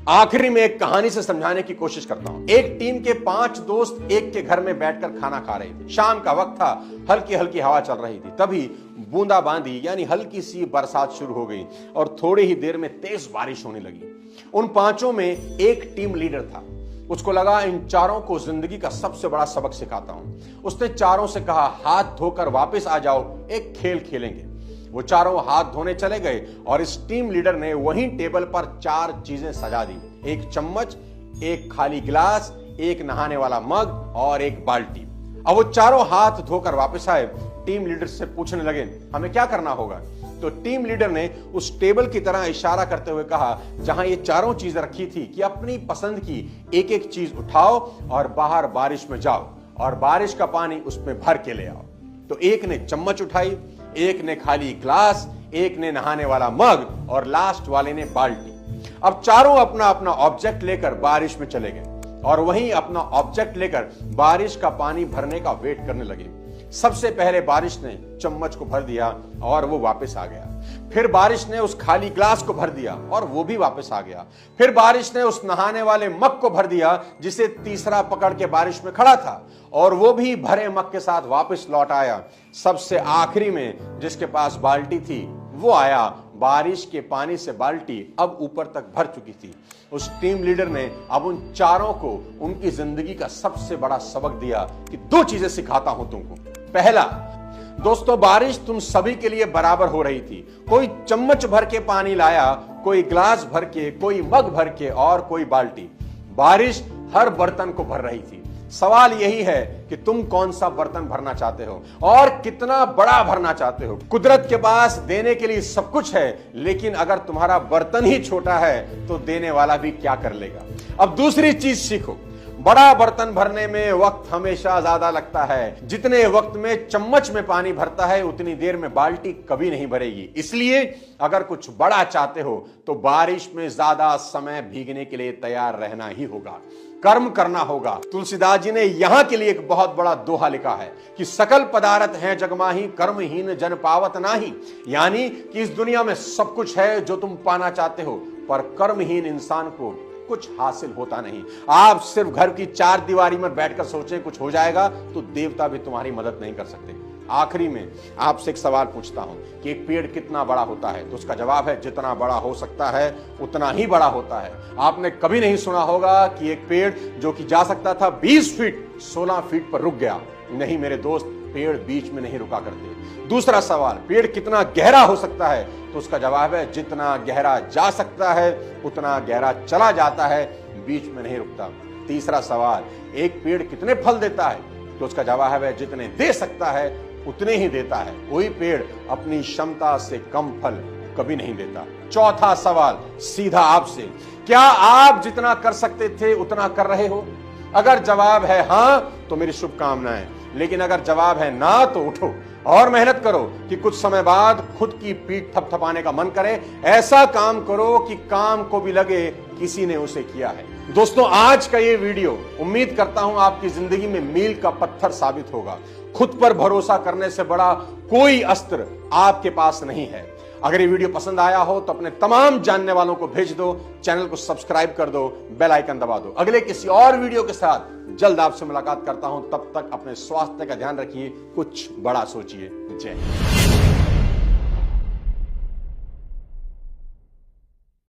आखिरी में एक कहानी से समझाने की कोशिश करता हूं। एक टीम के 5 दोस्त एक के घर में बैठकर खाना खा रहे थे। शाम का वक्त था, हल्की हल्की हवा चल रही थी। तभी बूंदाबांदी यानी हल्की सी बरसात शुरू हो गई और थोड़ी ही देर में तेज बारिश होने लगी। उन 5 में एक टीम लीडर था। उसको लगा इन चारों को जिंदगी का सबसे बड़ा सबक सिखाता हूं। उसने चारों से कहा, हाथ धोकर वापस आ जाओ, एक खेल खेलेंगे। वो चारों हाथ धोने चले गए और इस टीम लीडर ने वहीं टेबल पर 4 चीजें सजा दी। एक चम्मच, एक खाली गिलास, एक नहाने वाला मग और एक बाल्टी। अब वो चारों हाथ धोकर वापस आए। टीम लीडर से पूछने लगे, हमें क्या करना होगा? तो टीम लीडर ने उस टेबल की तरह इशारा करते हुए कहा, जहां ये चारों चीजें रखी थी, कि अपनी पसंद की एक एक चीज उठाओ और बाहर बारिश में जाओ और बारिश का पानी उसमें भर के ले आओ। तो एक ने चम्मच उठाई, एक ने खाली ग्लास, एक ने नहाने वाला मग और लास्ट वाले ने बाल्टी। अब चारों अपना अपना ऑब्जेक्ट लेकर बारिश में चले गए और वहीं अपना ऑब्जेक्ट लेकर बारिश का पानी भरने का वेट करने लगे। सबसे पहले बारिश ने चम्मच को भर दिया और वो वापस आ गया। फिर बारिश ने उस खाली ग्लास को भर दिया और वो भी वापस आ गया। फिर बारिश ने उस नहाने वाले मग को भर दिया, जिसे तीसरा पकड़ के बारिश में खड़ा था, और वो भी भरे मग के साथ वापस लौट आया। सबसे आखिरी में जिसके पास बाल्टी थी वो आया। बारिश के पानी से बाल्टी अब ऊपर तक भर चुकी थी। उस टीम लीडर ने अब उन चारों को उनकी जिंदगी का सबसे बड़ा सबक दिया कि 2 चीजें सिखाता हूं तुमको। पहला, दोस्तों, बारिश तुम सभी के लिए बराबर हो रही थी। कोई चम्मच भर के पानी लाया, कोई ग्लास भर के, कोई मग भर के और कोई बाल्टी। बारिश हर बर्तन को भर रही थी। सवाल यही है कि तुम कौन सा बर्तन भरना चाहते हो और कितना बड़ा भरना चाहते हो। कुदरत के पास देने के लिए सब कुछ है, लेकिन अगर तुम्हारा बर्तन ही छोटा है तो देने वाला भी क्या कर लेगा। अब दूसरी चीज सीखो। बड़ा बर्तन भरने में वक्त हमेशा ज्यादा लगता है। जितने वक्त में चम्मच में पानी भरता है, उतनी देर में बाल्टी कभी नहीं भरेगी। इसलिए अगर कुछ बड़ा चाहते हो तो बारिश में ज्यादा समय भीगने के लिए तैयार रहना ही होगा, कर्म करना होगा। तुलसीदास जी ने यहां के लिए एक बहुत बड़ा दोहा लिखा है कि सकल पदार्थ है जगमाही, कर्महीन जन पावत नाही। यानी कि इस दुनिया में सब कुछ है जो तुम पाना चाहते हो, पर कर्महीन इंसान को कुछ हासिल होता नहीं। आप सिर्फ घर की 4 दीवारी में बैठकर सोचें कुछ हो जाएगा, तो देवता भी तुम्हारी मदद नहीं कर सकते। आखिरी में आपसे एक सवाल पूछता हूं कि एक पेड़ कितना बड़ा होता है? तो उसका जवाब है, जितना बड़ा हो सकता है उतना ही बड़ा होता है। आपने कभी नहीं सुना होगा कि एक पेड़ जो कि जा सकता था 20 फीट 16 फीट पर रुक गया। नहीं मेरे दोस्त, पेड़ बीच में नहीं रुका करते। दूसरा सवाल, पेड़ कितना गहरा हो सकता है? तो उसका जवाब है, जितना गहरा जा सकता है उतना गहरा चला जाता है, बीच में नहीं रुकता। तीसरा सवाल, एक पेड़ कितने फल देता है? तो उसका जवाब है, जितने दे सकता है उतने ही देता है। कोई पेड़ अपनी क्षमता से कम फल कभी नहीं देता। चौथा सवाल सीधा आपसे, क्या आप जितना कर सकते थे उतना कर रहे हो? अगर जवाब है हां तो मेरी शुभकामनाएं, लेकिन अगर जवाब है ना तो उठो और मेहनत करो कि कुछ समय बाद खुद की पीठ थपथपाने का मन करे। ऐसा काम करो कि काम को भी लगे किसी ने उसे किया है। दोस्तों, आज का ये वीडियो उम्मीद करता हूं आपकी जिंदगी में मील का पत्थर साबित होगा। खुद पर भरोसा करने से बड़ा कोई अस्त्र आपके पास नहीं है। अगर ये वीडियो पसंद आया हो तो अपने तमाम जानने वालों को भेज दो, चैनल को सब्सक्राइब कर दो, बेल आइकन दबा दो। अगले किसी और वीडियो के साथ जल्द आपसे मुलाकात करता हूं। तब तक अपने स्वास्थ्य का ध्यान रखिए, कुछ बड़ा सोचिए। जय हिंद।